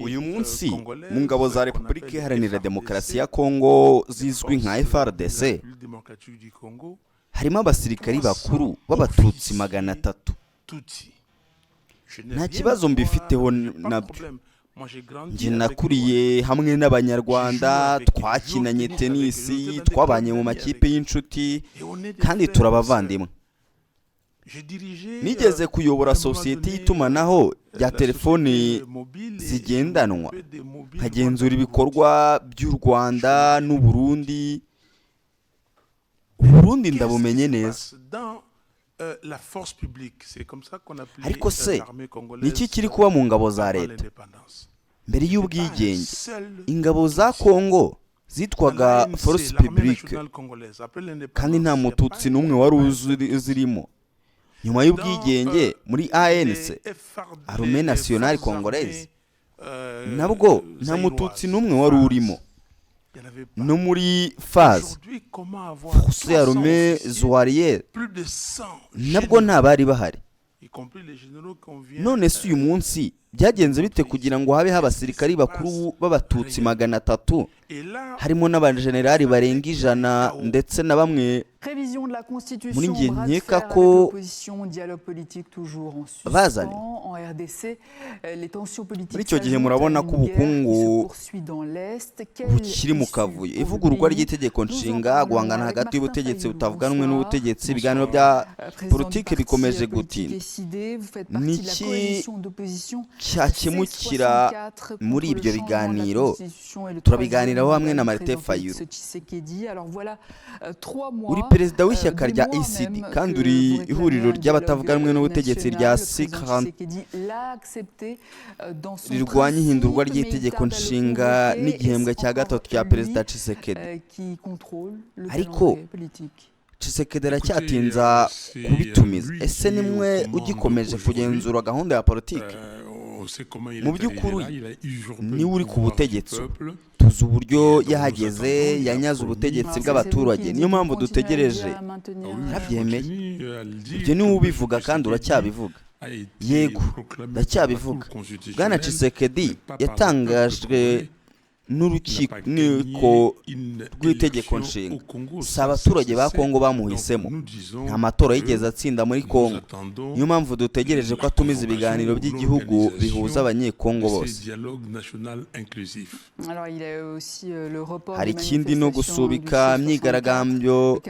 uyu munsi mu ngabo za Repubulika Iharanira Demokarasi ya Kongo zizwi nka FARDC harimo abasirikari bakuru b'abatutsi 300. nta kibazo mbifiteho nabyo. Njye nakuriye hamwe n'abanyarwanda, twakinanye tenisi, twabanye mu makipe y'inshuti kandi turabavandimwe. Nigeze kuyobora sosiyete y'itumanaho rya telefoni zigendanwa, nkagenzura ibikorwa by'u Rwanda n'u Burundi. Uburundi ndabumenye neza. Ariko se niki kiri kuba mu ngabo za leta? Mbere y'ubwigenge ingabo za Kongo zitwaga Force Publique kandi nta mututsi n'umwe wari uzirimo. Nyuma y'ubwigenge muri ANC, Armée Nationale Congolaise, nabwo nta mututsi n'umwe wari urimo. No muri phase Force Armée Zouarière nabwo nta bari bahari. None se uyu munsi byagenze bite kugira ngo habe abasirikari bakuru b'abatutsi 300 harimo n'abajenerali barenga 100 ndetse na bamwe muri njye nkeka ko bazanye? Muri icyo gihe murabona ko ubukungu bukiri mu kavuyo. Ivugururwa ry'itegeko nshinga, guhangana hagati y'ubutegetsi butavuganwe n'ubutegetsi, ibiganiro bya politike bikomeje gutinda. Niki cyakemukira muri ibyo biganiro? Turabiganiraho hamwe na Martin Fayulu. Uri perezida w'ishyaka rya ECD kandi uri ihuriro ry'abatavuganwe n'ubutegetsi rya C40 rirwanya ihindurwa ry'itegeko nshinga n'igihembwe cya gatatu cya perezida Tshisekedi. Ariko Tshisekedi aracyatinza kubitumiza. Ese nimwe ugikomeje kugenzura gahunda ya politiki? Mu by'ukuri niwe uri ku butegetsi. Tuzi uburyo yahageze, yanyaze ubutegetsi bw'abaturage. Niyo mpamvu dutegereje. Narabyemeye. Ibyo niwe ubivuga kandi uracyabivuga. Yego, ndacyabivuga. Bwana Tshisekedi yatangajwe n'urukiko rw'itegeko nshinga. Si abaturage ba Kongo bamuhisemo. Nta matora yigeze atsinda muri Kongo. Niyo mpamvu dutegereje ko atumiza ibiganiro by'igihugu bihuza abanyekongo bose. Hari ikindi no gusubika imyigaragambyo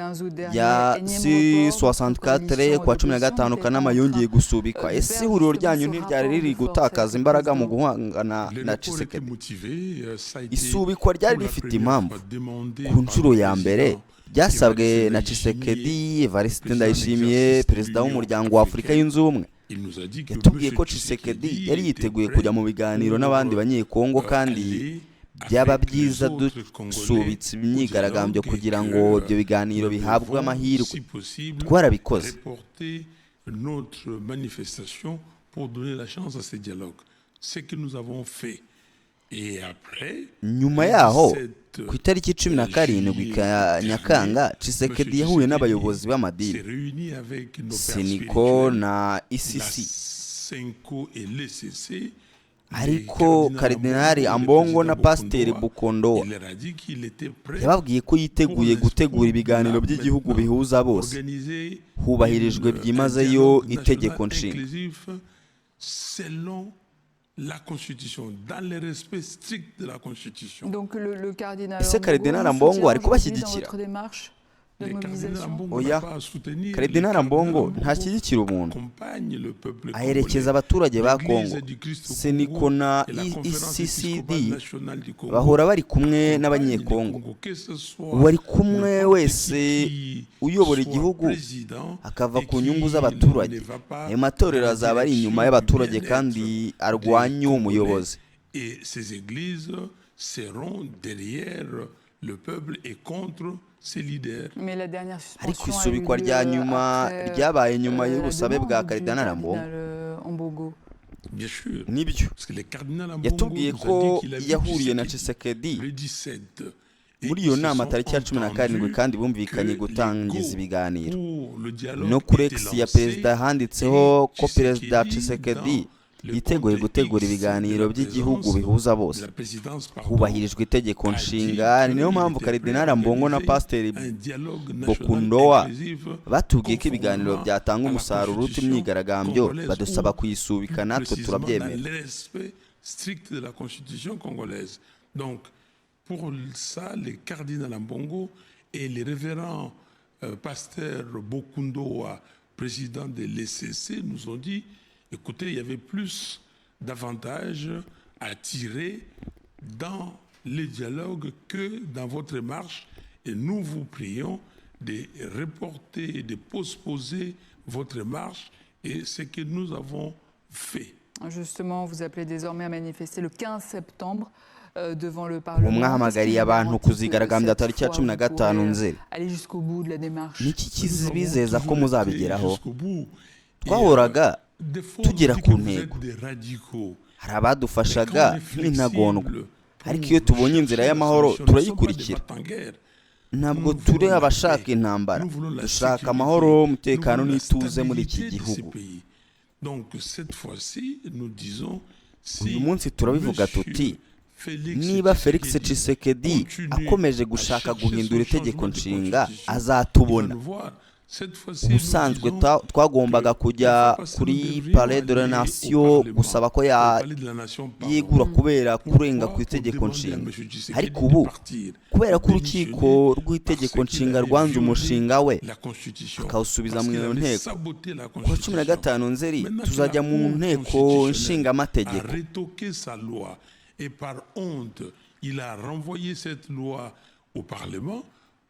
ya C64 kwa 15 Kanama yongeye gusubikwa. Ese ihuriro ryanyu ntiryari riri gutakaza imbaraga mu guhangana na Tshisekedi? Isubikwa ryari rifite impamvu. Ku nshuro ya mbere byasabwe na Tshisekedi. Evariste Ndayishimiye, perezida w'umuryango wa Afurika yunze ubumwe, yatubwiye ko Tshisekedi yari yiteguye kujya mu biganiro n'abandi banyekongo kandi byaba byiza dusubitse imyigaragambyo kugira ngo ibyo biganiro bihabwe amahirwe. Twarabikoze. Nyuma yaho ku itariki 17 Nyakanga, Tshisekedi yahuye n'abayobozi b'amadini, Seniko na ICC. Ariko Karidinali Ambongo na Pasiteri Bukondo yababwiye ko yiteguye gutegura ibiganiro by'igihugu bihuza bose, hubahirijwe byimazeyo itegeko nshinga. La Constitution, dans le respect strict de la Constitution. Donc le cardinal Ambongo ari kubashyigikira? Oya, Karidinali Ambongo ntashyigikira umuntu, aherekeza abaturage ba Kongo. Seniko na ICCD bahora bari kumwe n'abanyekongo. Uwari kumwe wese uyobora igihugu akava ku nyungu z'abaturage, ayo matorero azaba ari inyuma y'abaturage kandi arwanya umuyobozi. Et ces églises seront derrière le peuple et contre ses leaders. Ariko isubikwa rya nyuma ryabaye nyuma y'ubusabe bwa Karidinali Ambongo. Nibyo yatubwiye ko yahuriye na Tshisekedi muri iyo nama tariki ya 17 kandi bumvikanye gutangiza ibiganiro. No kuri X ya perezida handitseho ko perezida Tshisekedi yiteguye gutegura ibiganiro by'igihugu bihuza bose hubahirijwe itegeko nshinga. ni niyo mpamvu Karidinali Ambongo na Pasiteri Bokundowa batubwiye ko ibiganiro byatanga umusaruro uruta imyigaragambyo, badusaba kuyisubika, natwe turabyemera. Strict de la Constitution congolaise. Donc, pour ça, les cardinals Ambongo et les révérends pasteurs Bokundowa, président de l'ECC, nous ont dit, écoutez, il y avait plus d'avantages à tirer dans les dialogues que dans votre marche, et nous vous prions de reporter, de postposer votre marche, et c'est ce que nous avons fait. Justement, vous appelez désormais à manifester le 15 septembre devant le Parlement. Mwahamagariye abantu kuzigaragambya tariki ya 15 Nzeri. Aller jusqu'au bout de la démarche. Niki kizibizeza ko muzabigeraho? Twahoraga tugera ku ntego, hari abadufashaga nk'intagondwa, ariko iyo tubonye inzira y'amahoro turayikurikira. Ntabwo turi abashaka intambara, dushaka amahoro, umutekano n'ituze muri iki gihugu. Donc cette fois-ci, nous disons, uyu munsi turabivuga tuti niba Felix Tshisekedi akomeje gushaka guhindura itegeko nshinga azatubona. Ubusanzwe twagombaga kujya kuri Palais de la Nation gusaba ko yigura kubera kurenga ku itegeko nshinga, ariko ubu kubera ko urukiko rw'itegeko nshinga rwanze umushinga we akawusubiza mu nteko, ku 15 Nzeri tuzajya mu nteko nshinga amategeko. Et par honte, il a renvoyé cette loi au Parlement.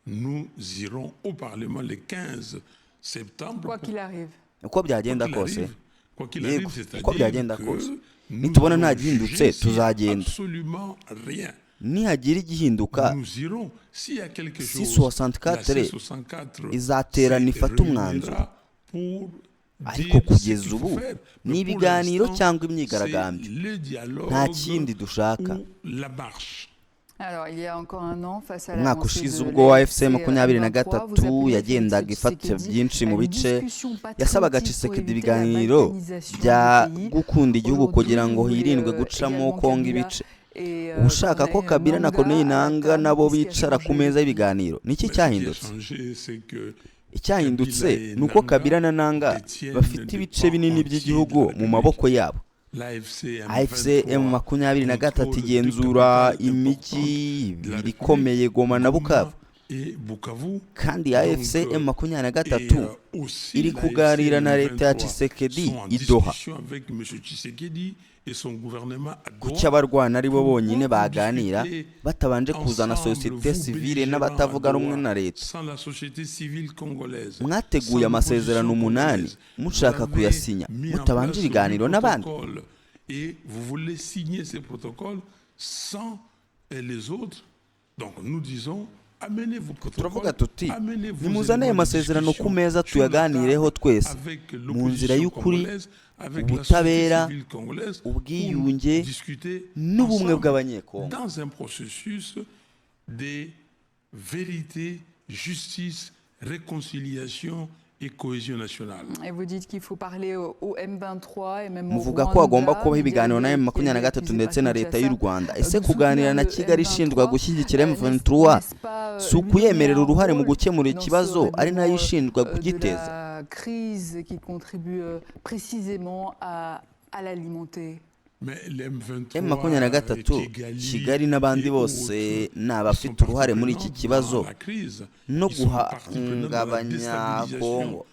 Nous irons au Parlement le 15 septembre. Quoi qu'il arrive. Uko byagenda kose, yego, uko byagenda kose, nitubona nta gihindutse tuzagenda. Nihagira igihinduka, C64 izaterana ifata umwanzuro. Ariko kugeza ubu ni ibiganiro cyangwa imyigaragambyo, nta kindi dushaka. Umwaka ushize ubwo AFC 23 yagendaga ifata byinshi mu bice, yasabaga Tshisekedi ibiganiro bya gukunda igihugu kugira ngo hirindwe gucamo Kongo ibice. Ushaka ko Kabila na Corneille Nangaa nabo bicara ku meza y'ibiganiro. Niki cyahindutse? Icyahindutse ni uko Kabila na Nangaa bafite ibice binini by'igihugu mu maboko yabo. AFC M23 igenzura imijyi ikomeye Goma na Bukavu, kandi AFC M23 iri kuganira na leta ya Tshisekedi i Doha. Kuki abarwana ari bo bonyine baganira batabanje kuzana societe civile n'abatavuga rumwe na leta? Mwateguye amasezerano 8 mushaka kuyasinya mutabanje ibiganiro n'abandi. Et vous voulez signer ces protocoles sans les autres. Donc nous disons, amenez vos protocoles, amenez vos nimuzane ayo masezerano ku meza tuyaganireho twese mu nzira y'ukuri, ubutabera, ubwiyunge n'ubumwe bw'abanyekongo, dans un processus de vérité, justice, réconciliation et cohésion nationale. Et vous dites qu'il faut parler au M23 et même au Muvuga ko hagomba kubaho ibiganiro na M23 ndetse na leta y'u Rwanda. Ese kuganira na Kigali ishinjwa gushyigikira M23 si ukuyemerera uruhare mu gukemura ikibazo ari nayo ishinjwa kugiteza? Crise qui contribue précisément à l'alimenter. M23 Kigali n'abandi bose ni abafite uruhare muri iki kibazo no guhungabanya Kongo,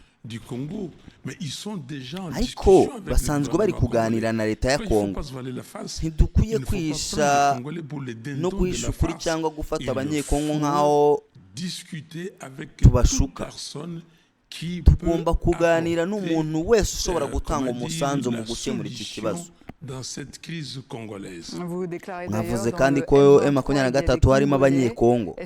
ariko basanzwe bari kuganira na leta ya Kongo. Ntidukwiye kwihisha no guhisha ukuri cyangwa gufata abanyekongo nk'aho tubashuka. Tugomba kuganira n'umuntu wese ushobora gutanga umusanzu mu gukemura iki kibazo. Mwavuze kandi ko M23 harimo abanyekongo.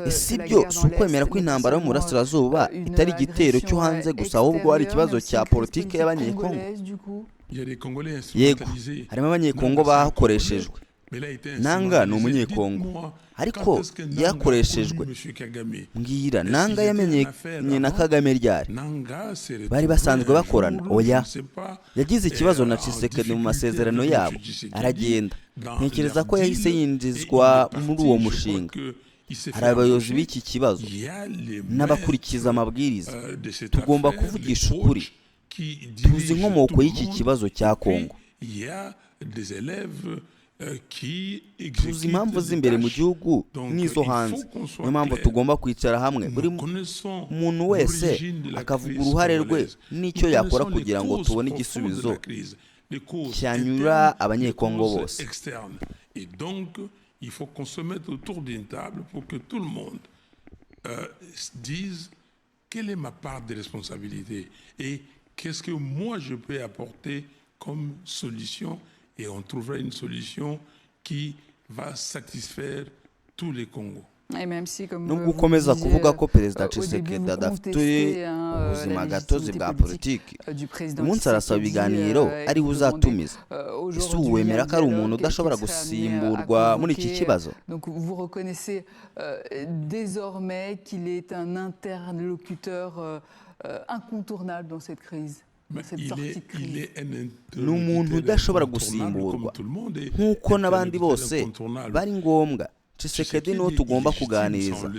Ese ibyo si ukwemera ko intambara yo mu burasirazuba itari igitero cyo hanze gusa, ahubwo ari ikibazo cya politike y'abanyekongo? Yego, harimo abanyekongo bakoreshejwe, nanga ni umunyekongo ariko yakoreshejwe. Mbwira nanga yamenyanye na Kagame ryari? Bari basanzwe bakorana? Oya, yagize ikibazo na Tshisekedi mu masezerano yabo aragenda. Ntekereza ko yahise yinjizwa muri uwo mushinga. Hari abayobozi b'iki kibazo n'abakurikiza amabwiriza. Tugomba kuvugisha ukuri. Tuzi inkomoko y'iki kibazo cya Kongo, tuzi impamvu z'imbere mu gihugu n'izo hanze. Niyo mpamvu tugomba kwicara hamwe, buri muntu wese akavuga uruhare rwe n'icyo yakora kugira ngo tubone igisubizo cyanyura abanyekongo bose. Il faut qu'on se mette autour d'une table pour que tout le monde dise quelle est ma part de responsabilité et qu'est-ce que moi je peux apporter comme solution, et on trouvera une solution qui va satisfaire tous les Congos. Nubwo ukomeza kuvuga ko Perezida Tshisekedi adafite ubuzima gatozi bwa politiki, umunsi arasaba ibiganiro ari we uzatumiza. Ese ubu wemera ko ari umuntu udashobora gusimburwa muri iki kibazo? Donc vous reconnaissez désormais qu'il est un interlocuteur incontournable dans cette crise. Ni umuntu udashobora gusimburwa nk'uko n'abandi bose bari ngombwa. Tshisekedi niwo tugomba kuganiriza.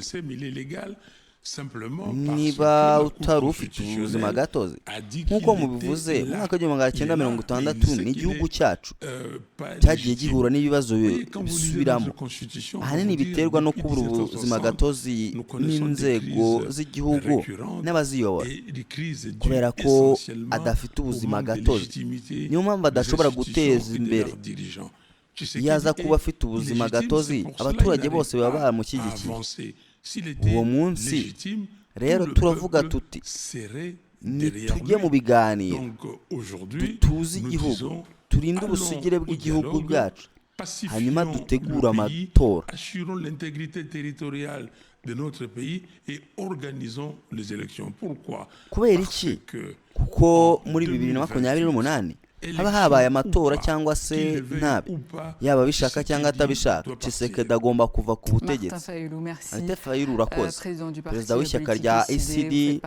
Niba utari ufite ubuzima gatozi nk'uko mubivuze, mu mwaka w'1960 n'igihugu cyacu cyagiye gihura n'ibibazo bisubiramo. Ahanini biterwa no kubura ubuzima gatozi n'inzego z'igihugu n'abaziyobora. Kubera ko adafite ubuzima gatozi, niyo mpamvu adashobora guteza imbere. Iyo aza kuba afite ubuzima gatozi, abaturage bose baba baramushyigikiye. Uwo munsi rero turavuga tuti nitujye mu biganiro, dutuze igihugu, turinde ubusugire bw'igihugu bwacu, hanyuma dutegure amatora. Kubera iki? Kuko muri 2028 haba habaye amatora cyangwa se ntabe, yaba bishaka cyangwa atabishaka, Tshisekedi agomba kuva ku butegetsi. Martin Fayulu, urakoze. Perezida w'ishyaka rya ACD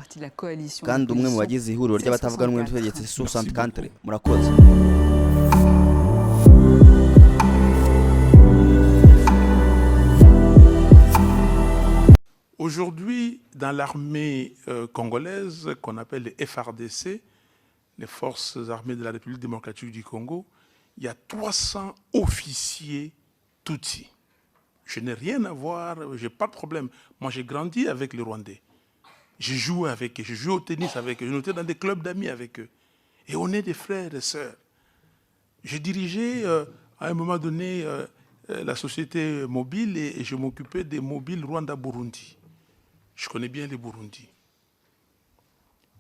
kandi umwe mu bagize ihuriro ry'abatavuga rumwe n'ubutegetsi 64. Murakoze. Aujourd'hui, dans l'armée congolaise qu'on appelle les FARDC, les forces armées de la République démocratique du Congo, il y a 300 officiers Tutsis. Je n'ai rien à voir, je n'ai pas de problème. Moi, j'ai grandi avec les Rwandais. J'ai joué avec eux, j'ai joué au tennis avec eux, j'ai été dans des clubs d'amis avec eux. Et on est des frères et sœurs. J'ai dirigé à un moment donné la société mobile et je m'occupais des mobiles Rwanda-Burundi. Je connais bien les Burundis.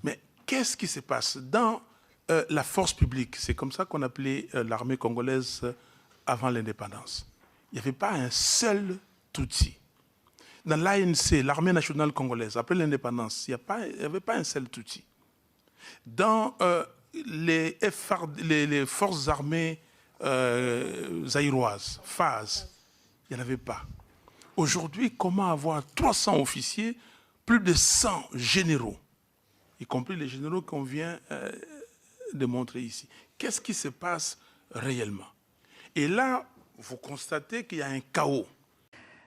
Mais qu'est-ce qui se passe dans la force publique? C'est comme ça qu'on appelait l'armée congolaise avant l'indépendance. Il n'y avait pas un seul Tutsi. Dans l'ANC, l'armée nationale congolaise, après l'indépendance, il n'y avait pas un seul Tutsi. Dans les forces armées zaïroises, FAZ, il n'y en avait pas. Aujourd'hui, comment avoir 300 officiers, plus de 100 généraux, y compris les généraux qu'on vient de montrer ici? Qu'est-ce qui se passe réellement? Et là, vous constatez qu'il y a un chaos.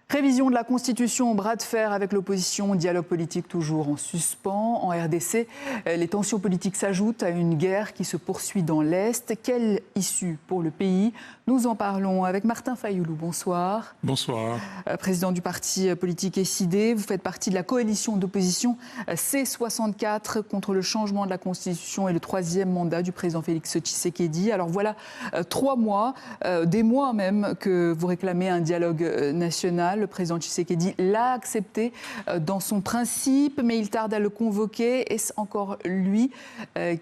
Révision de la Constitution au bras de fer avec l'opposition, dialogue politique toujours en suspens. En RDC, les tensions politiques s'ajoutent à une guerre qui se poursuit dans l'Est. Quelle issue pour le pays? Nous en parlons avec Martin Fayulu. Bonsoir. Bonsoir. Président du parti politique SID, vous faites partie de la coalition d'opposition C64 contre le changement de la Constitution et le 3e mandat du président Félix Tshisekedi. Alors voilà 3 mois, des mois même, que vous réclamez un dialogue national. Le président Tshisekedi l'a accepté dans son principe, mais il tarde à le convoquer. Est-ce encore lui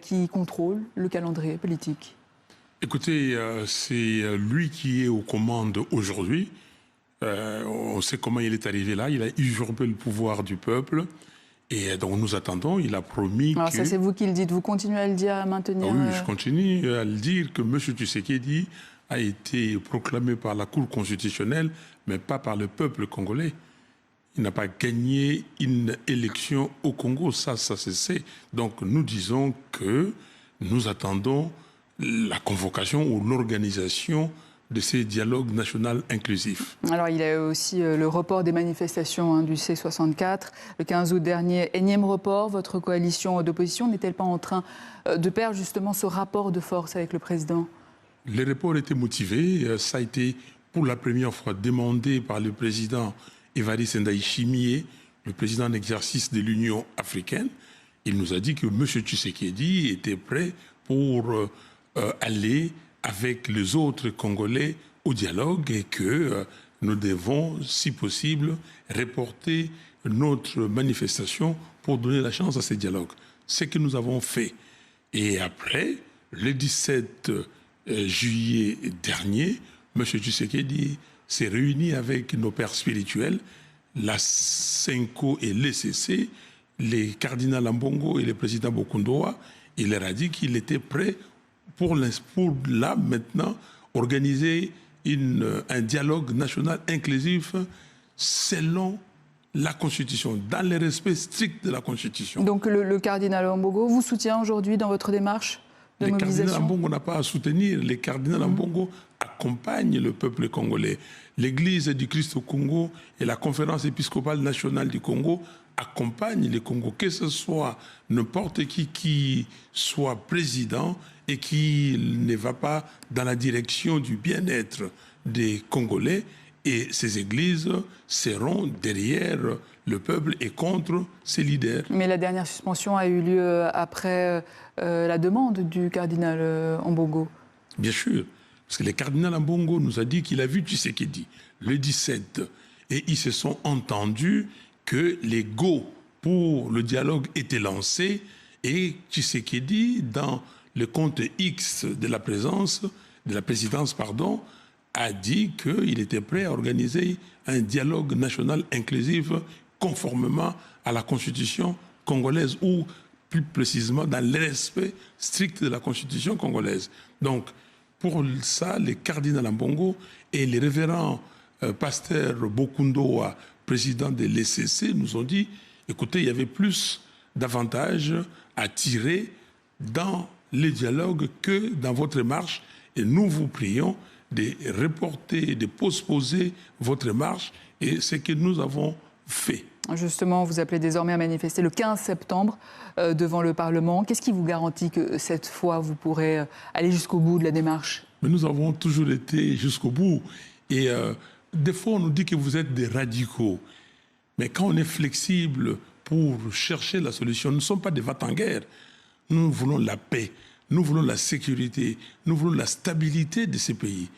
qui contrôle le calendrier politique? Écoutez, c'est lui qui est aux commandes aujourd'hui. On sait comment il est arrivé là. Il a usurpé le pouvoir du peuple. Et donc nous attendons. Il a promis. Alors ça, c'est vous qui le dites. Vous continuez à le dire, à maintenir. Ah oui, je continue à le dire que M. Tshisekedi a été proclamé par la Cour constitutionnelle, mais pas par le peuple congolais. Il n'a pas gagné une élection au Congo, ça se sait. Donc nous disons que nous attendons la convocation ou l'organisation de ces dialogues nationaux inclusifs. Alors il y a aussi le report des manifestations du C64. Le 15 août dernier, énième report. Votre coalition d'opposition n'est-elle pas en train de perdre justement ce rapport de force avec le président? Les reports étaient motivés. Ça a été pour la première fois demandé par le président Évariste Ndayishimiye, le président en exercice de l'Union africaine. Il nous a dit que M. Tshisekedi était prêt pour aller avec les autres Congolais au dialogue et que nous devons, si possible, reporter notre manifestation pour donner la chance à ce dialogue. Ce que nous avons fait. Et après, le 17 juillet dernier, M. Tshisekedi s'est réuni avec nos pères spirituels, la Senko et l'ECC, les cardinaux Ambongo et le président Bokundoa. Il leur a dit qu'il était prêt pour là, maintenant, organiser un dialogue national inclusif selon la Constitution, dans le respect strict de la Constitution. Donc le cardinal Ambongo vous soutient aujourd'hui dans votre démarche de mobilisation? Les cardinaux Ambongo n'a pas à soutenir. Les cardinaux Ambongo accompagnent le peuple congolais. L'Église du Christ au Congo et la Conférence épiscopale nationale du Congo accompagnent le Congo, que ce soit n'importe qui soit président et qui ne va pas dans la direction du bien-être des Congolais. Et ces églises seront derrière le peuple et contre ses leaders. Mais la dernière suspension a eu lieu après la demande du cardinal Ambongo. Bien sûr, parce que le cardinal Ambongo nous a dit qu'il a vu Tshisekedi le 17 et ils se sont entendus que les go pour le dialogue étaient lancés et Tshisekedi, dans le compte X de la présidence, a dit qu'il était prêt à organiser un dialogue national inclusif conformément à la Constitution congolaise ou plus précisément dans le respect strict de la Constitution congolaise. Donc, pour ça, les cardinaux Ambongo et les révérends pasteurs Bokundoa, président de l'ECC, nous ont dit, écoutez, il y avait plus d'avantages à tirer dans les dialogues que dans votre marche. Et nous vous prions de reporter, de postposer votre marche. Et c'est ce que nous avons fait. Justement, vous appelez désormais à manifester le 15 septembre devant le Parlement. Qu'est-ce qui vous garantit que cette fois, vous pourrez aller jusqu'au bout de la démarche? Mais nous avons toujours été jusqu'au bout. Et des fois, on nous dit que vous êtes des radicaux. Mais quand on est flexible pour chercher la solution, nous ne sommes pas des va-t-en-guerre. Nous voulons la paix, nous voulons la sécurité, nous voulons la stabilité de ces pays.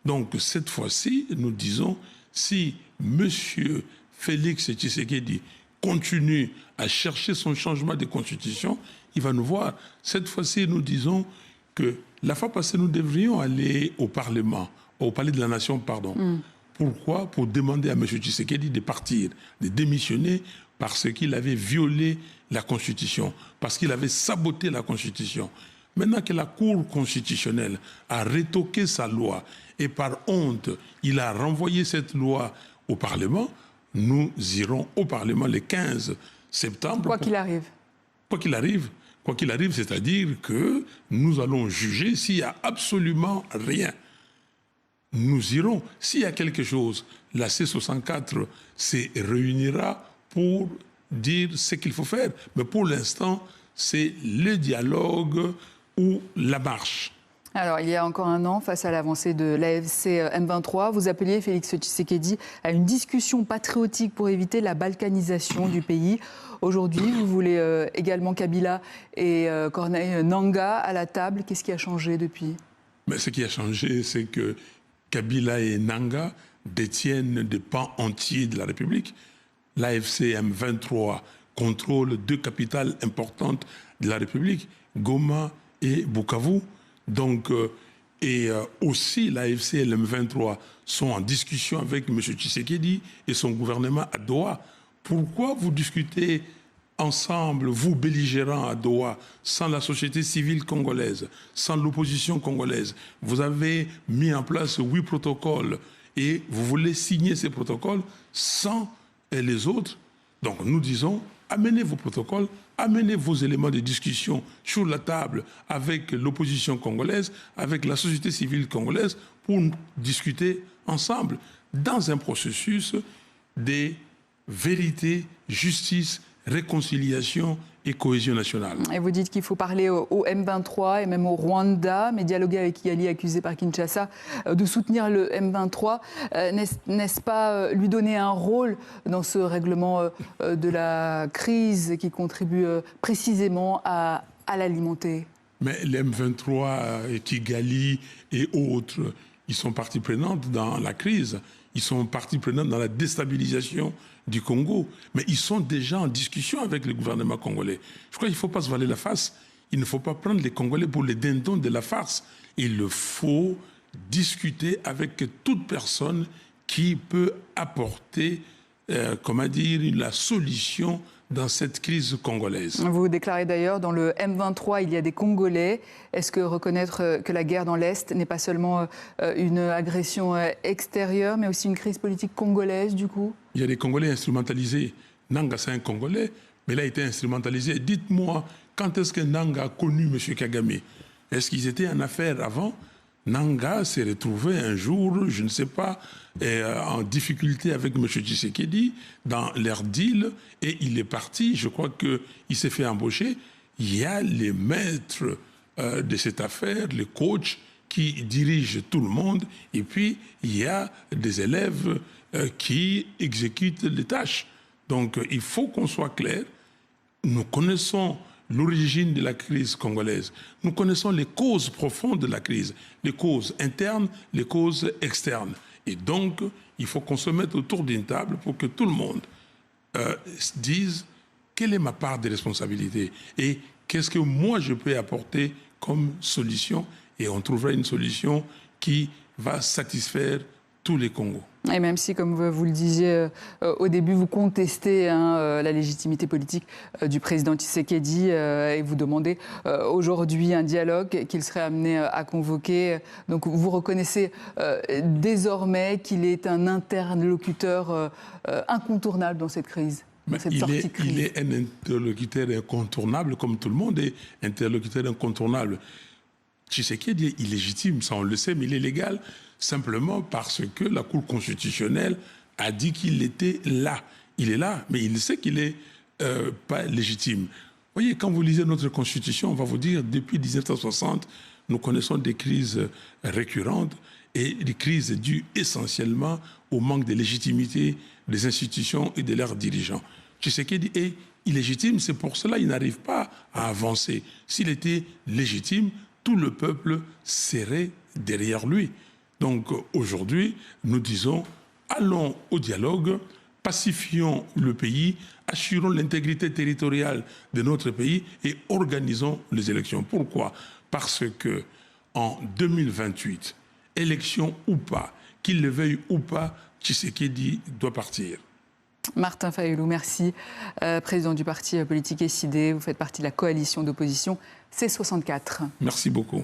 Donc, cette fois-ci, nous disons, si M. Félix Tshisekedi continue à chercher son changement de constitution, il va nous voir. Cette fois-ci, nous disons que la fois passée, nous devrions aller au Parlement, au Palais de la Nation, pardon. Pourquoi? Pour demander à M. Tshisekedi de partir, de démissionner parce qu'il avait violé la Constitution, parce qu'il avait saboté la Constitution. Maintenant que la Cour constitutionnelle a retoqué sa loi et par honte, il a renvoyé cette loi au Parlement, nous irons au Parlement le 15 septembre. Quoi qu'il arrive. Quoi qu'il arrive. Quoi qu'il arrive, c'est-à-dire que nous allons juger s'il n'y a absolument rien. Nous irons. S'il y a quelque chose, la C64 se réunira pour dire ce qu'il faut faire. Mais pour l'instant, c'est le dialogue ou la marche. Alors, il y a encore un an, face à l'avancée de l'AFC M23, vous appeliez Félix Tshisekedi à une discussion patriotique pour éviter la balkanisation du pays. Aujourd'hui, vous voulez également Kabila et Corneille Nangaa à la table. Qu'est-ce qui a changé depuis? Mais ce qui a changé, c'est que Kabila et Nangaa détiennent des pans entiers de la République. L'AFC M23 contrôle deux capitales importantes de la République, Goma et Bukavu. Donc, aussi l'AFC et l'M23 sont en discussion avec M. Tshisekedi et son gouvernement à Doha. Pourquoi vous discutez ensemble, vous belligérants à Doha, sans la société civile congolaise, sans l'opposition congolaise, vous avez mis en place 8 protocoles et vous voulez signer ces protocoles sans les autres. Donc nous disons, amenez vos protocoles, amenez vos éléments de discussion sur la table avec l'opposition congolaise, avec la société civile congolaise, pour discuter ensemble dans un processus de vérité, justice, réconciliation et cohésion nationale. Et vous dites qu'il faut parler au M23 et même au Rwanda, mais dialoguer avec Kigali, accusé par Kinshasa de soutenir le M23. N'est-ce pas lui donner un rôle dans ce règlement de la crise qui contribue précisément à l'alimenter? Mais le M23, et Kigali et autres, ils sont partie prenante dans la crise. Ils sont partie prenante dans la déstabilisation du Congo. Mais ils sont déjà en discussion avec le gouvernement congolais. Je crois qu'il ne faut pas se voiler la face. Il ne faut pas prendre les Congolais pour les dindons de la farce. Il faut discuter avec toute personne qui peut apporter, la solution dans cette crise congolaise. Vous déclarez d'ailleurs, dans le M23, il y a des Congolais. Est-ce que reconnaître que la guerre dans l'Est n'est pas seulement une agression extérieure, mais aussi une crise politique congolaise, du coup? Il y a des Congolais instrumentalisés. Nanga, c'est un Congolais, mais il a été instrumentalisé. Dites-moi, quand est-ce que Nanga a connu M. Kagame? Est-ce qu'ils étaient en affaires avant? Nanga s'est retrouvé un jour, je ne sais pas, en difficulté avec M. Tshisekedi dans leur deal, et il est parti. Je crois qu'il s'est fait embaucher. Il y a les maîtres de cette affaire, les coachs qui dirigent tout le monde, et puis il y a des élèves qui exécutent les tâches. Donc il faut qu'on soit clair. Nous connaissons l'origine de la crise congolaise. Nous connaissons les causes profondes de la crise, les causes internes, les causes externes. Et donc, il faut qu'on se mette autour d'une table pour que tout le monde dise quelle est ma part de responsabilité et qu'est-ce que moi je peux apporter comme solution. Et on trouvera une solution qui va satisfaire tous les Congos. Et même si, comme vous le disiez au début, vous contestez la légitimité politique du président Tshisekedi et vous demandez aujourd'hui un dialogue qu'il serait amené à convoquer. Donc vous reconnaissez désormais qu'il est un interlocuteur incontournable dans cette crise. Il est un interlocuteur incontournable, comme tout le monde est interlocuteur incontournable. Tshisekedi est illégitime, ça on le sait, mais il est légal simplement parce que la Cour constitutionnelle a dit qu'il était là. Il est là, mais il sait qu'il n'est pas légitime. Vous voyez, quand vous lisez notre Constitution, on va vous dire, depuis 1960, nous connaissons des crises récurrentes et des crises dues essentiellement au manque de légitimité des institutions et de leurs dirigeants. Tshisekedi est illégitime, c'est pour cela qu'il n'arrive pas à avancer. S'il était légitime, tout le peuple serait derrière lui. Donc aujourd'hui, nous disons, allons au dialogue, pacifions le pays, assurons l'intégrité territoriale de notre pays et organisons les élections. Pourquoi? Parce que en 2028, élection ou pas, qu'il le veuille ou pas, Tshisekedi doit partir. Martin Fayulu, merci. Président du parti politique SID, vous faites partie de la coalition d'opposition C64. Merci beaucoup.